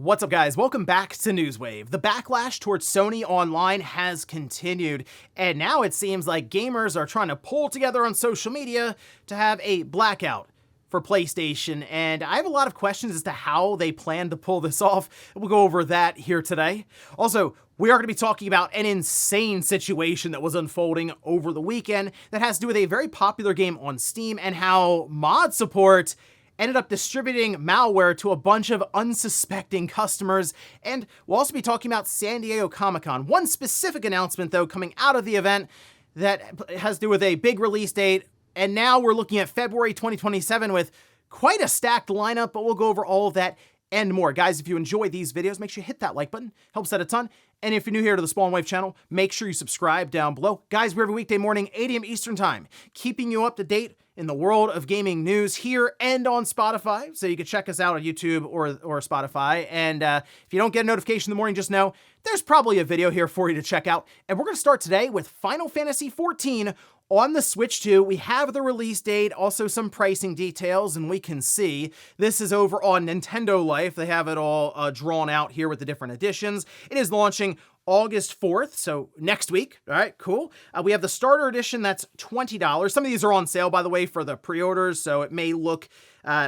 What's up, guys? Welcome back to Newswave. The backlash towards Sony Online has continued, and now it seems like gamers are trying to pull together on social media to have a blackout for PlayStation, and I have a lot of questions as to how they plan to pull this off. We'll go over that here today. Also, we are going to be talking about an insane situation that was unfolding over the weekend that has to do with a very popular game on Steam and how mod support ended up distributing malware to a bunch of unsuspecting customers. And we'll also be talking about San Diego Comic-Con. One specific announcement, though, coming out of the event that has to do with a big release date. And now we're looking at February 2027 with quite a stacked lineup, but we'll go over all of that and more. Guys, if you enjoy these videos, make sure you hit that like button. Helps out a ton. And if you're new here to the Spawn Wave channel, make sure you subscribe down below. Guys, we're every weekday morning, 8 a.m. Eastern Time, keeping you up to date in the world of gaming news here and on Spotify. So you can check us out on YouTube or Spotify. And if you don't get a notification in the morning, just know there's probably a video here for you to check out. And we're going to start today with Final Fantasy XIV on the Switch 2. We have the release date, also some pricing details, and we can see this is over on Nintendo Life. They have it all drawn out here with the different editions. It is launching August 4th, so next week. All right, cool. We have the starter edition, that's $20. Some of these are on sale, by the way, for the pre-orders, so it may look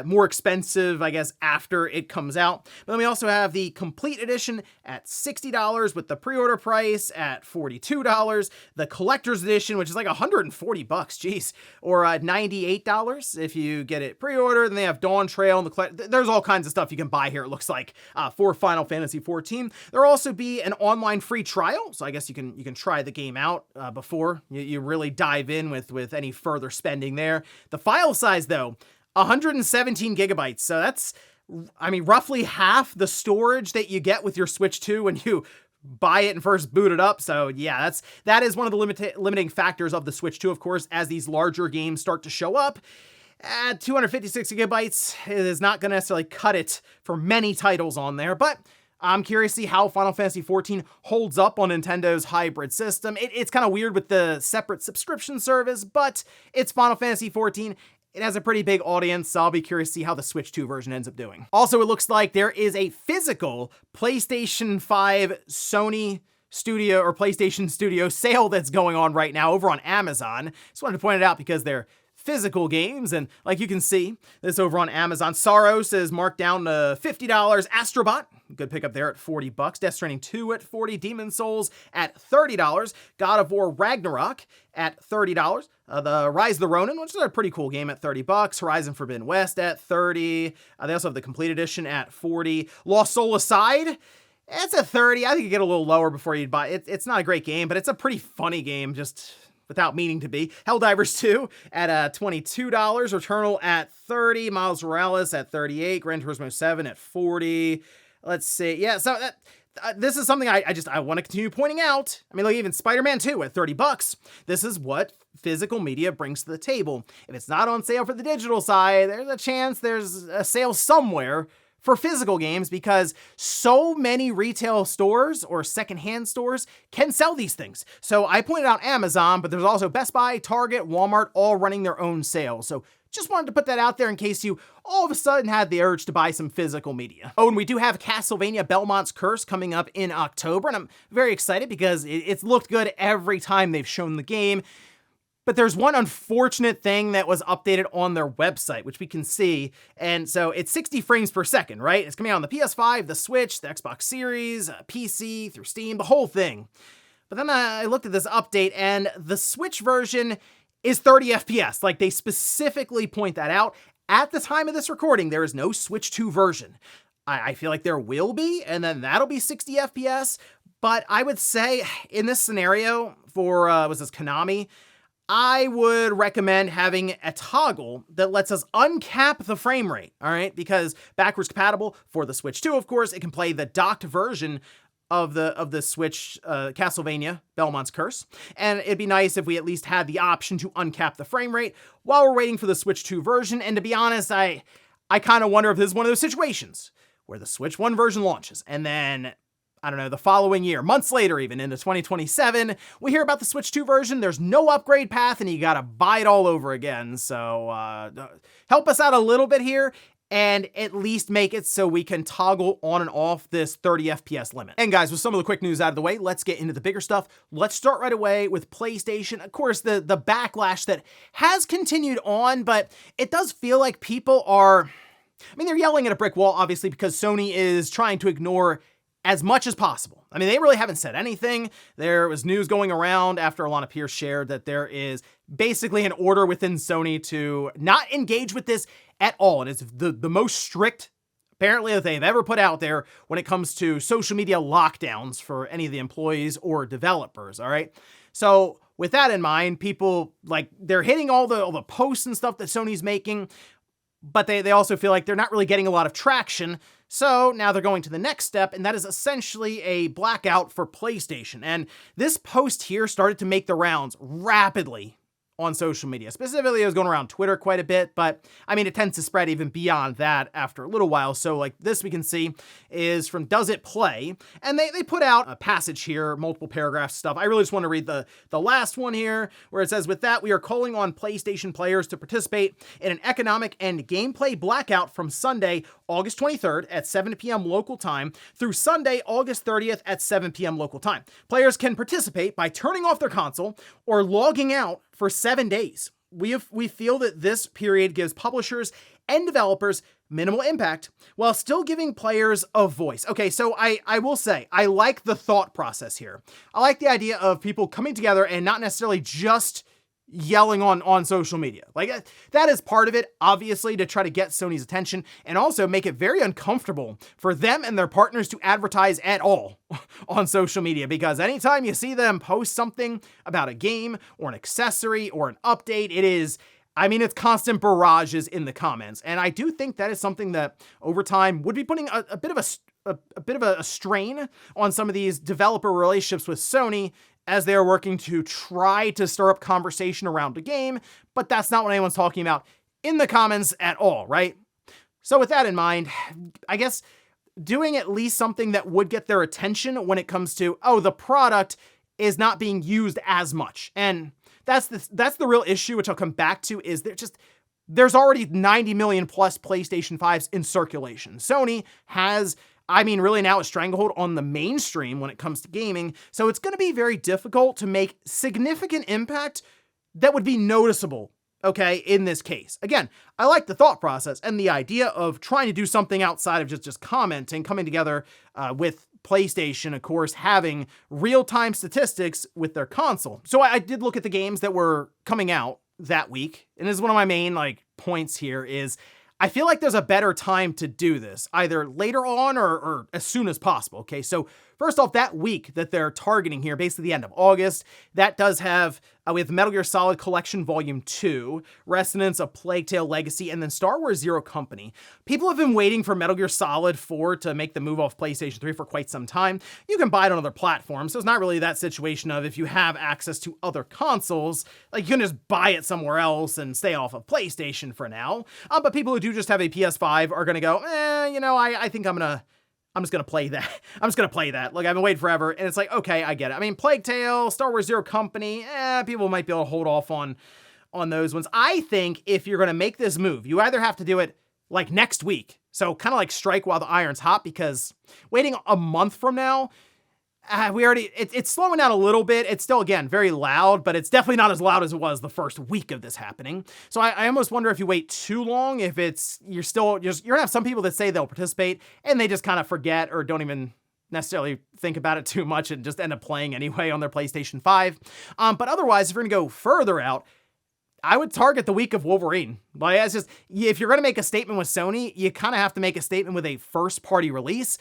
more expensive, I guess, after it comes out. But then we also have the complete edition at $60 with the pre-order price at $42. The collector's edition, which is like $140, geez, or $98 if you get it pre-ordered. And they have Dawn Trail and there's all kinds of stuff you can buy here, it looks like, for Final Fantasy XIV. There'll also be an online free trial, so I guess you can try the game out before you really dive in with any further spending there. The file size, though, 117 gigabytes. So that's, I mean, roughly half the storage that you get with your Switch 2 when you buy it and first boot it up. So yeah, that is one of the limiting factors of the Switch 2, of course, as these larger games start to show up. 256 gigabytes is not going to necessarily cut it for many titles on there, but I'm curious to see how Final Fantasy XIV holds up on Nintendo's hybrid system. It's kind of weird with the separate subscription service, but it's Final Fantasy XIV. It has a pretty big audience, so I'll be curious to see how the Switch 2 version ends up doing. Also, it looks like there is a physical PlayStation 5 Sony Studio or PlayStation Studio sale that's going on right now over on Amazon. Just wanted to point it out because they're physical games, and like you can see, this over on Amazon. Saros is marked down to $50. Astrobot, good pickup there at $40. Death Stranding 2 at $40. Demon Souls at $30. God of War Ragnarok at $30. The Rise of the Ronin, which is a pretty cool game, at $30. Horizon Forbidden West at $30. They also have the complete edition at $40. Lost Soul Aside, it's at $30. I think you get a little lower before you'd buy it. It's not a great game, but it's a pretty funny game, just without meaning to be. Helldivers 2 at $22. Returnal at $30. Miles Morales at $38. Gran Turismo 7 at $40. Let's see. Yeah, so this is something I want to continue pointing out. I mean, look, even Spider-Man 2 at $30. This is what physical media brings to the table. If it's not on sale for the digital side, there's a chance there's a sale somewhere for physical games because so many retail stores or secondhand stores can sell these things. So I pointed out Amazon, but there's also Best Buy, Target, Walmart, all running their own sales. So just wanted to put that out there in case you all of a sudden had the urge to buy some physical media. Oh, and we do have Castlevania Belmont's Curse coming up in October, and I'm very excited because it's looked good every time they've shown the game. But there's one unfortunate thing that was updated on their website, which we can see. And so it's 60 frames per second, right? It's coming out on the PS5, the Switch, the Xbox Series, PC, through Steam, the whole thing. But then I looked at this update, and the Switch version is 30 FPS. Like, they specifically point that out. At the time of this recording, there is no Switch 2 version. I feel like there will be, and then that'll be 60 FPS. But I would say in this scenario for, was this Konami? I would recommend having a toggle that lets us uncap the frame rate, all right? Because backwards compatible for the Switch 2, of course, it can play the docked version of the Switch Castlevania Belmont's Curse. And it'd be nice if we at least had the option to uncap the frame rate while we're waiting for the Switch 2 version. And to be honest, I kind of wonder if this is one of those situations where the Switch 1 version launches and then, I don't know, the following year, months later even, into 2027, we hear about the Switch 2 version, there's no upgrade path, and you gotta buy it all over again. So help us out a little bit here. and at least make it so we can toggle on and off this 30 FPS limit. And guys, with some of the quick news out of the way, let's get into the bigger stuff. Let's start right away with PlayStation. Of course, the backlash that has continued on, but it does feel like people are, they're yelling at a brick wall, obviously, because Sony is trying to ignore as much as possible. They really haven't said anything. There was news going around after Alana Pierce shared that there is basically an order within Sony to not engage with this at all. And it's the most strict, apparently, that they've ever put out there when it comes to social media lockdowns for any of the employees or developers, all right? So with that in mind, people, they're hitting all the posts and stuff that Sony's making, but they also feel like they're not really getting a lot of traction. So now they're going to the next step, and that is essentially a blackout for PlayStation. And this post here started to make the rounds rapidly on social media. Specifically, it was going around Twitter quite a bit, but it tends to spread even beyond that after a little while. So this we can see is from Does It Play? And they put out a passage here, multiple paragraphs stuff. I really just want to read the last one here, where it says, "With that, we are calling on PlayStation players to participate in an economic and gameplay blackout from Sunday, August 23rd at 7 p.m. local time through Sunday, August 30th at 7 p.m. local time. Players can participate by turning off their console or logging out for 7 days. We feel that this period gives publishers and developers minimal impact while still giving players a voice." Okay, so I will say, I like the thought process here. I like the idea of people coming together and not necessarily just yelling on social media. That is part of it, obviously, to try to get Sony's attention and also make it very uncomfortable for them and their partners to advertise at all on social media, because anytime you see them post something about a game or an accessory or an update, it's constant barrages in the comments. And I do think that is something that over time would be putting a bit of a strain on some of these developer relationships with Sony, as they're working to try to stir up conversation around the game, but that's not what anyone's talking about in the comments at all, right? So with that in mind, I guess doing at least something that would get their attention when it comes to, the product is not being used as much. And that's the real issue, which I'll come back to, is there's already 90 million plus PlayStation 5s in circulation. Sony has really now a stranglehold on the mainstream when it comes to gaming, so it's going to be very difficult to make significant impact that would be noticeable, okay, in this case. Again, I like the thought process and the idea of trying to do something outside of just commenting, coming together with PlayStation, of course, having real-time statistics with their console. So I did look at the games that were coming out that week, and this is one of my main points here is I feel like there's a better time to do this, either later on or as soon as possible, okay? So first off, that week that they're targeting here, basically the end of August, that does have, we have Metal Gear Solid Collection Volume 2, Resonance, A Plague Tale Legacy, and then Star Wars Zero Company. People have been waiting for Metal Gear Solid 4 to make the move off PlayStation 3 for quite some time. You can buy it on other platforms, so it's not really that situation of if you have access to other consoles, you can just buy it somewhere else and stay off of PlayStation for now. But people who do just have a PS5 are gonna go, I think I'm just gonna play that. I'm just gonna play that. I've been waiting forever, and it's okay, I get it. Plague Tale, Star Wars Zero Company, people might be able to hold off on those ones. I think if you're gonna make this move, you either have to do it next week, so kind of strike while the iron's hot, because waiting a month from now, it's slowing down a little bit. It's still, again, very loud, but it's definitely not as loud as it was the first week of this happening. So I almost wonder if you wait too long, if you're gonna have some people that say they'll participate and they just kind of forget or don't even necessarily think about it too much and just end up playing anyway on their PlayStation 5. But otherwise, if you're gonna go further out, I would target the week of Wolverine. It's just, if you're gonna make a statement with Sony, you kind of have to make a statement with a first-party release.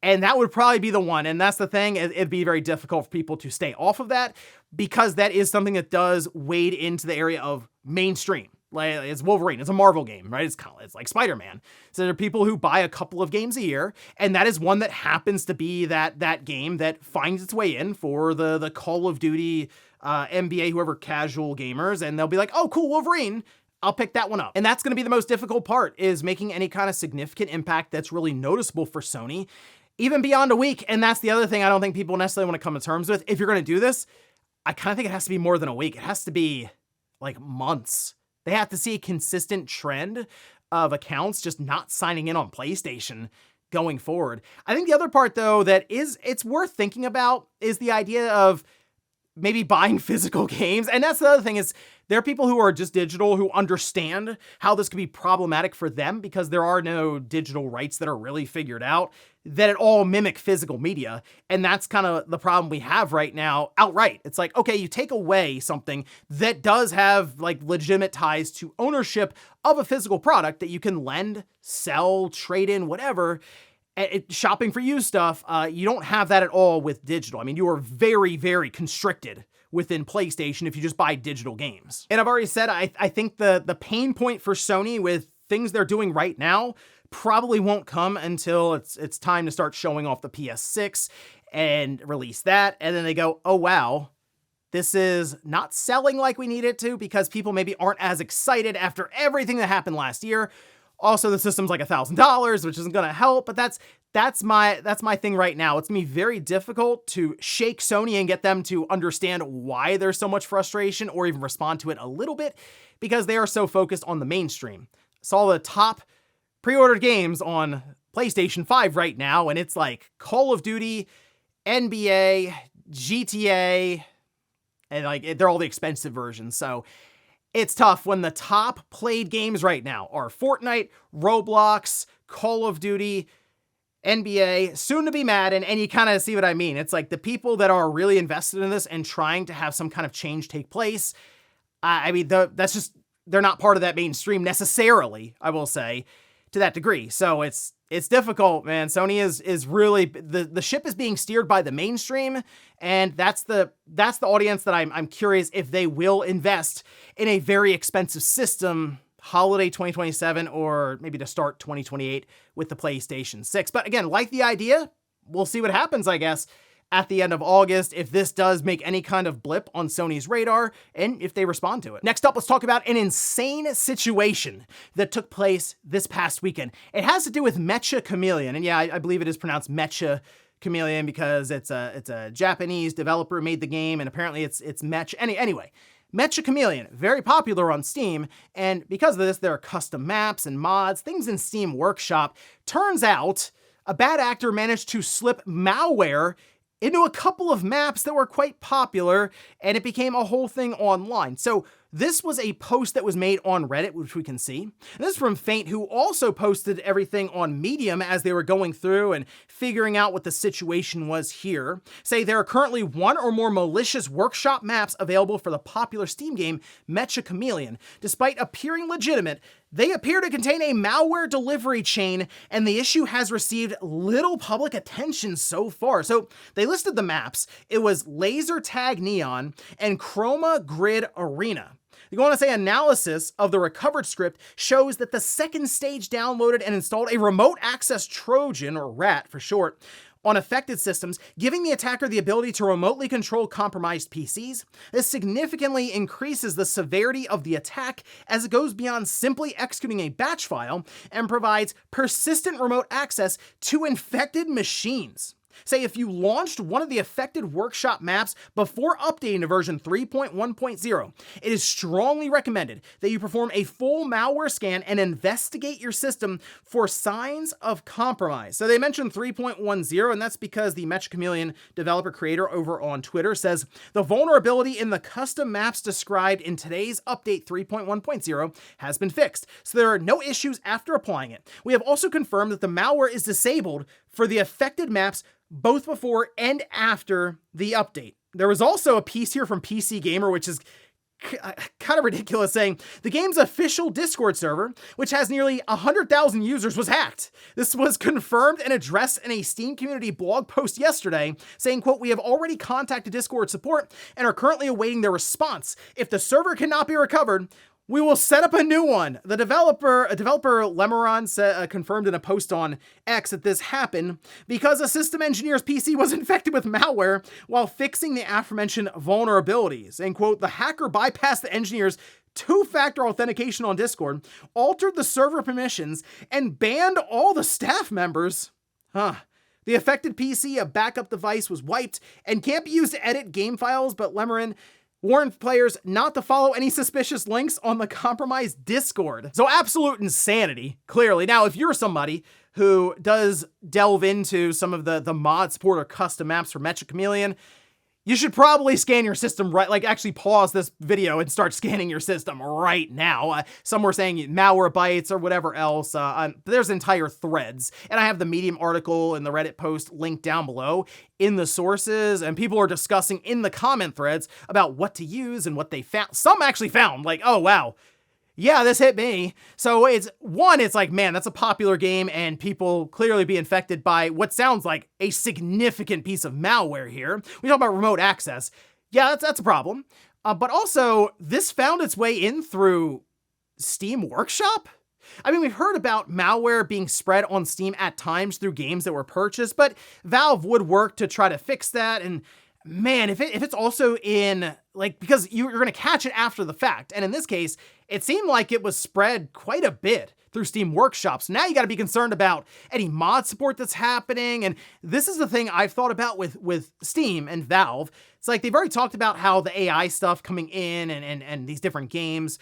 And that would probably be the one. And that's the thing. It'd be very difficult for people to stay off of that, because that is something that does wade into the area of mainstream. It's Wolverine. It's a Marvel game, right? It's like Spider-Man. So there are people who buy a couple of games a year, and that is one that happens to be that game that finds its way in for the Call of Duty, NBA, whoever, casual gamers, and they'll be like, oh, cool, Wolverine. I'll pick that one up. And that's going to be the most difficult part, is making any kind of significant impact that's really noticeable for Sony, even beyond a week. And that's the other thing I don't think people necessarily want to come to terms with. If you're going to do this, I kind of think it has to be more than a week. It has to be months. They have to see a consistent trend of accounts just not signing in on PlayStation going forward. I think the other part, though, that it's worth thinking about is the idea of maybe buying physical games. And that's the other thing, is there are people who are just digital who understand how this could be problematic for them because there are no digital rights that are really figured out, that it all mimic physical media. And that's kind of the problem we have right now outright. It's like, okay, you take away something that does have like legitimate ties to ownership of a physical product that you can lend, sell, trade in, whatever. Shopping for used stuff, you don't have that at all with digital. I mean, you are very, very constricted within PlayStation if you just buy digital games. And I've already said, I think the pain point for Sony with things they're doing right now probably won't come until it's time to start showing off the PS6 and release that. And then they go, oh, wow, this is not selling like we need it to because people maybe aren't as excited after everything that happened last year. Also, the system's like $1,000, which isn't going to help, but that's my thing right now. It's going to be very difficult to shake Sony and get them to understand why there's so much frustration or even respond to it a little bit because they are so focused on the mainstream. Saw the top pre-ordered games on PlayStation 5 right now, and it's like Call of Duty, NBA, GTA, and like they're all the expensive versions. So it's tough when the top played games right now are Fortnite, Roblox, Call of Duty, NBA, soon to be Madden, and you kind of see what I mean. It's like the people that are really invested in this and trying to have some kind of change take place, I mean, that's just, they're not part of that mainstream necessarily, I will say, to that degree. So it's difficult, man. Sony is really, the ship is being steered by the mainstream, and that's the audience that I'm curious if they will invest in a very expensive system holiday 2027 or maybe to start 2028 with the PlayStation 6. But again, like the idea, we'll see what happens, I guess, at the end of August, if this does make any kind of blip on Sony's radar and if they respond to it. Next up, let's talk about an insane situation that took place this past weekend. It has to do with Meccha Chameleon. And yeah, I believe it is pronounced Meccha Chameleon because it's a Japanese developer who made the game, and apparently it's Meccha. Anyway, Meccha Chameleon, very popular on Steam, and because of this, there are custom maps and mods, things in Steam Workshop. Turns out, a bad actor managed to slip malware into a couple of maps that were quite popular, and it became a whole thing online. So this was a post that was made on Reddit, which we can see. And this is from Faint, who also posted everything on Medium as they were going through and figuring out what the situation was here. Say there are currently one or more malicious workshop maps available for the popular Steam game Meccha Chameleon. Despite appearing legitimate, they appear to contain a malware delivery chain, and the issue has received little public attention so far. So they listed the maps. It was Laser Tag Neon and Chroma Grid Arena. You want to say analysis of the recovered script shows that the second stage downloaded and installed a remote access Trojan, or RAT for short, on affected systems, giving the attacker the ability to remotely control compromised PCs. This significantly increases the severity of the attack as it goes beyond simply executing a batch file and provides persistent remote access to infected machines. Say if you launched one of the affected workshop maps before updating to version 3.1.0, it is strongly recommended that you perform a full malware scan and investigate your system for signs of compromise. So they mentioned 3.10, and that's because the Meccha Chameleon developer creator over on Twitter says the vulnerability in the custom maps described in today's update 3.1.0 has been fixed, so there are no issues after applying it. We have also confirmed that the malware is disabled for the affected maps both before and after the update. There was also a piece here from PC Gamer, which is kind of ridiculous, saying the game's official Discord server, which has nearly 100,000 users, was hacked. This was confirmed and addressed in a Steam community blog post yesterday, saying, quote, "We have already contacted Discord support and are currently awaiting their response. If the server cannot be recovered, we will set up a new one." The developer Lemeron confirmed in a post on X that this happened because a system engineer's PC was infected with malware while fixing the aforementioned vulnerabilities. And quote, "The hacker bypassed the engineer's two-factor authentication on Discord, altered the server permissions, and banned all the staff members." The affected PC, a backup device, was wiped and can't be used to edit game files, but Lemeron warned players not to follow any suspicious links on the compromised Discord. So absolute insanity, clearly. Now, if you're somebody who does delve into some of the mod support or custom maps for Meccha Chameleon, you should probably scan your system right, like actually pause this video and start scanning your system right now. Some were saying malware bites or whatever else. There's entire threads, and I have the Medium article and the Reddit post linked down below in the sources, and people are discussing in the comment threads about what to use and what they found. Some actually found, like, oh wow, yeah, this hit me. So it's like, man, that's a popular game and people clearly be infected by what sounds like a significant piece of malware here. We talk about remote access. Yeah, that's a problem. But also, this found its way in through Steam Workshop. I mean, we've heard about malware being spread on Steam at times through games that were purchased, but Valve would work to try to fix that. And man, if it's also in, like, because you're going to catch it after the fact. And in this case, it seemed like it was spread quite a bit through Steam Workshop. So now you got to be concerned about any mod support that's happening. And this is the thing I've thought about with Steam and Valve. It's like they've already talked about how the AI stuff coming in and these different games.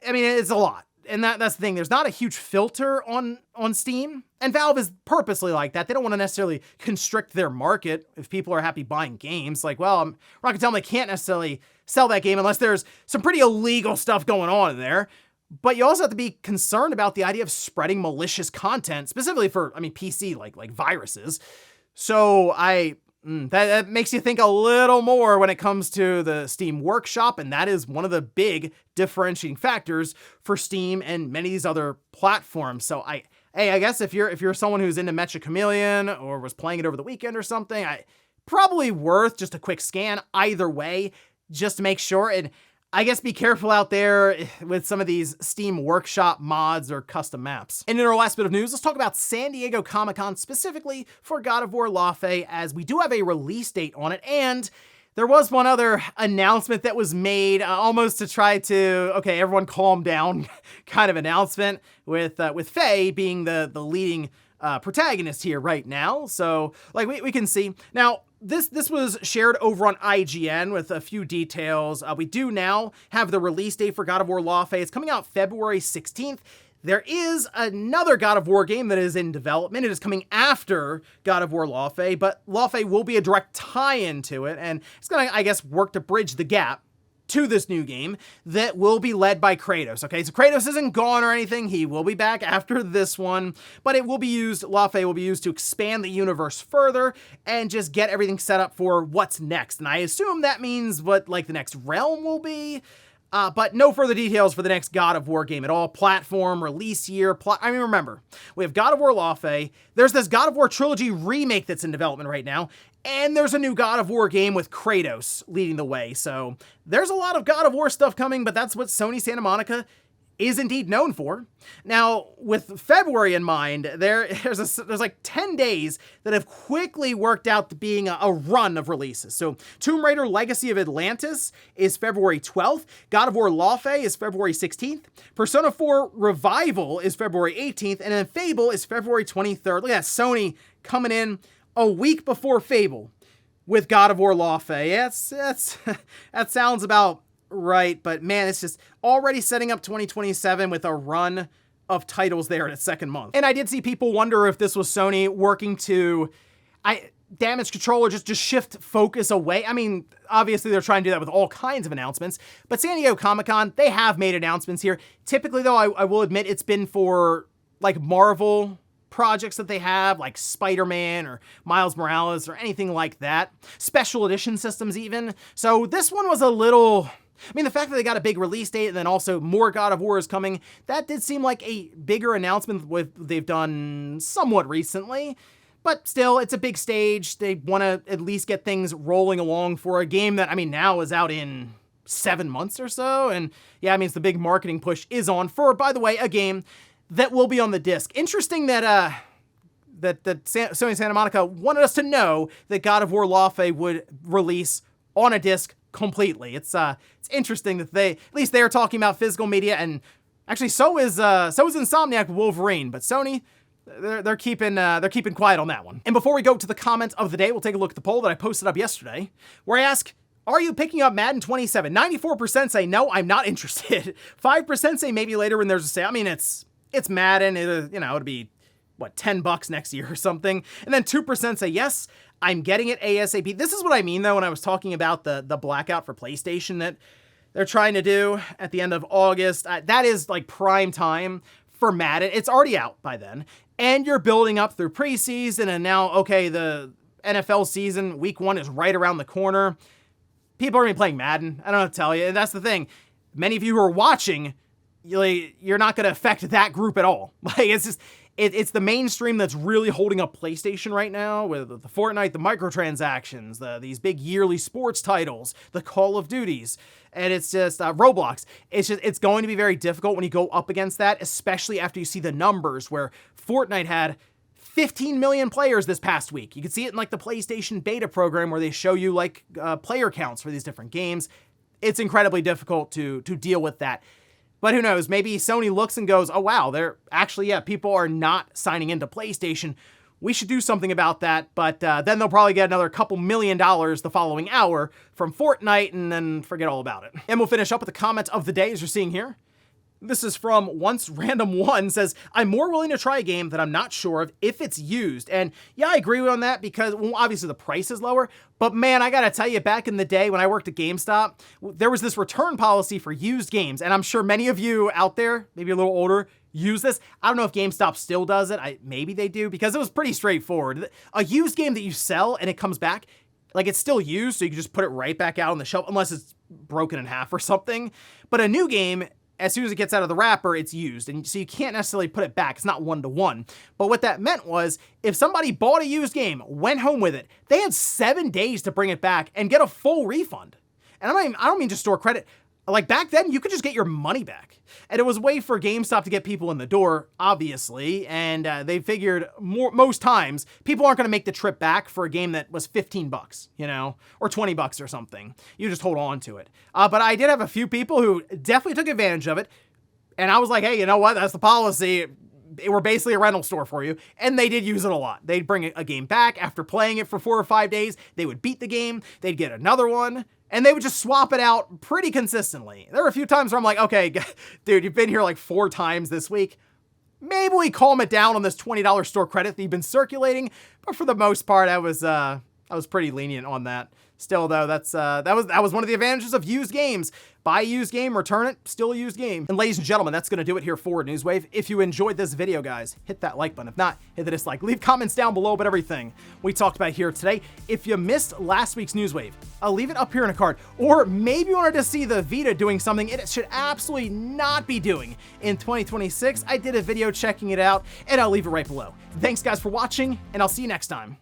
I mean, it's a lot. And that's the thing. There's not a huge filter on Steam. And Valve is purposely like that. They don't want to necessarily constrict their market if people are happy buying games. Like, well, we're not going to tell them they can't necessarily sell that game unless there's some pretty illegal stuff going on in there. But you also have to be concerned about the idea of spreading malicious content, specifically for, PC, like viruses. So that makes you think a little more when it comes to the Steam Workshop, and that is one of the big differentiating factors for Steam and many of these other platforms. So I guess if you're someone who's into Meccha Chameleon or was playing it over the weekend or something, probably worth just a quick scan either way, just to make sure. And I guess be careful out there with some of these Steam Workshop mods or custom maps. And in our last bit of news, let's talk about San Diego Comic-Con, specifically for God of War Lafe, as we do have a release date on it. And there was one other announcement that was made almost to try to, okay, everyone calm down kind of announcement with Faye being the leading protagonist here right now. So like we can see now, this was shared over on IGN with a few details. We do now have the release date for God of War Lafe. It's coming out February 16th. There is another God of War game that is in development. It is coming after God of War Lafe, but Lafe will be a direct tie-in to it, and it's going to, I guess, work to bridge the gap to this new game that will be led by Kratos. Okay, so Kratos isn't gone or anything. He will be back after this one, but it will be used, Lafe will be used to expand the universe further and just get everything set up for what's next. And I assume that means what, like, the next realm will be. But no further details for the next God of War game at all. Platform, release year, remember, we have God of War Lafe, there's this God of War trilogy remake that's in development right now, and there's a new God of War game with Kratos leading the way. So there's a lot of God of War stuff coming, but that's what Sony Santa Monica is indeed known for. Now, with February in mind, there's like 10 days that have quickly worked out to being a run of releases. So Tomb Raider Legacy of Atlantis is February 12th. God of War Lafe is February 16th. Persona 4 Revival is February 18th. And then Fable is February 23rd. Look at that, Sony coming in a week before Fable with God of War Lafe. That sounds about right, but man, it's just already setting up 2027 with a run of titles there in its second month. And I did see people wonder if this was Sony working to damage control or just shift focus away. I mean, obviously they're trying to do that with all kinds of announcements, but San Diego Comic-Con, they have made announcements here. Typically though, I will admit it's been for like Marvel projects that they have, like Spider-Man or Miles Morales or anything like that. Special edition systems even. So this one was a little, the fact that they got a big release date and then also more God of War is coming, that did seem like a bigger announcement they've done somewhat recently. But still, it's a big stage. They want to at least get things rolling along for a game that, now is out in 7 months or so. And yeah, it's the big marketing push is on for, by the way, a game that will be on the disc. Interesting that Sony Santa Monica wanted us to know that God of War Lafe would release on a disc completely. It's interesting that at least they're talking about physical media, and actually so is Insomniac with Wolverine, but Sony, they're keeping quiet on that one. And before we go to the comment of the day, we'll take a look at the poll that I posted up yesterday, where I ask, Are you picking up Madden 27? 94% say no, I'm not interested. 5% say maybe later when there's a sale. I mean, it's Madden. It'd be, what, $10 next year or something. And then 2% say yes, I'm getting it ASAP. This is what I mean, though, when I was talking about the Blackout for PlayStation that they're trying to do at the end of August. That is like prime time for Madden. It's already out by then. And you're building up through preseason, and now, okay, the NFL season, week 1 is right around the corner. People are going to be playing Madden. I don't know what to tell you. And that's the thing. Many of you who are watching, you're not going to affect that group at all. Like, it's just, it's the mainstream that's really holding up PlayStation right now with the Fortnite, the microtransactions, these big yearly sports titles, the Call of Duties, and it's just Roblox. It's going to be very difficult when you go up against that, especially after you see the numbers where Fortnite had 15 million players this past week. You can see it in like the PlayStation beta program where they show you like player counts for these different games. It's incredibly difficult to deal with that. But who knows, maybe Sony looks and goes, oh wow, they're actually, yeah, people are not signing into PlayStation. We should do something about that. But then they'll probably get another couple $1 million the following hour from Fortnite and then forget all about it. And we'll finish up with the comment of the day as you're seeing here. This is from Once Random One, says, I'm more willing to try a game that I'm not sure of if it's used. And yeah, I agree on that because, well, obviously the price is lower, but man, I gotta tell you, back in the day when I worked at GameStop, there was this return policy for used games. And I'm sure many of you out there, maybe a little older, use this. I don't know if GameStop still does it. Maybe they do, because it was pretty straightforward. A used game that you sell and it comes back, like it's still used, so you can just put it right back out on the shelf unless it's broken in half or something. But a new game, as soon as it gets out of the wrapper, it's used. And so you can't necessarily put it back. It's not one-to-one. But what that meant was if somebody bought a used game, went home with it, they had 7 days to bring it back and get a full refund. And I don't mean just store credit. Like back then, you could just get your money back. And it was a way for GameStop to get people in the door, obviously. And they figured most times, people aren't going to make the trip back for a game that was $15, or $20 or something. You just hold on to it. But I did have a few people who definitely took advantage of it. And I was like, hey, you know what? That's the policy. We're basically a rental store for you. And they did use it a lot. They'd bring a game back after playing it for 4 or 5 days. They would beat the game. They'd get another one. And they would just swap it out pretty consistently. There were a few times where I'm like, okay, dude, you've been here like 4 times this week. Maybe we calm it down on this $20 store credit that you've been circulating. But for the most part, I was pretty lenient on that. Still, though, that was one of the advantages of used games. Buy a used game, return it, still a used game. And ladies and gentlemen, that's going to do it here for Newswave. If you enjoyed this video, guys, hit that like button. If not, hit the dislike. Leave comments down below about everything we talked about here today. If you missed last week's Newswave, I'll leave it up here in a card. Or maybe you wanted to see the Vita doing something it should absolutely not be doing in 2026. I did a video checking it out, and I'll leave it right below. Thanks, guys, for watching, and I'll see you next time.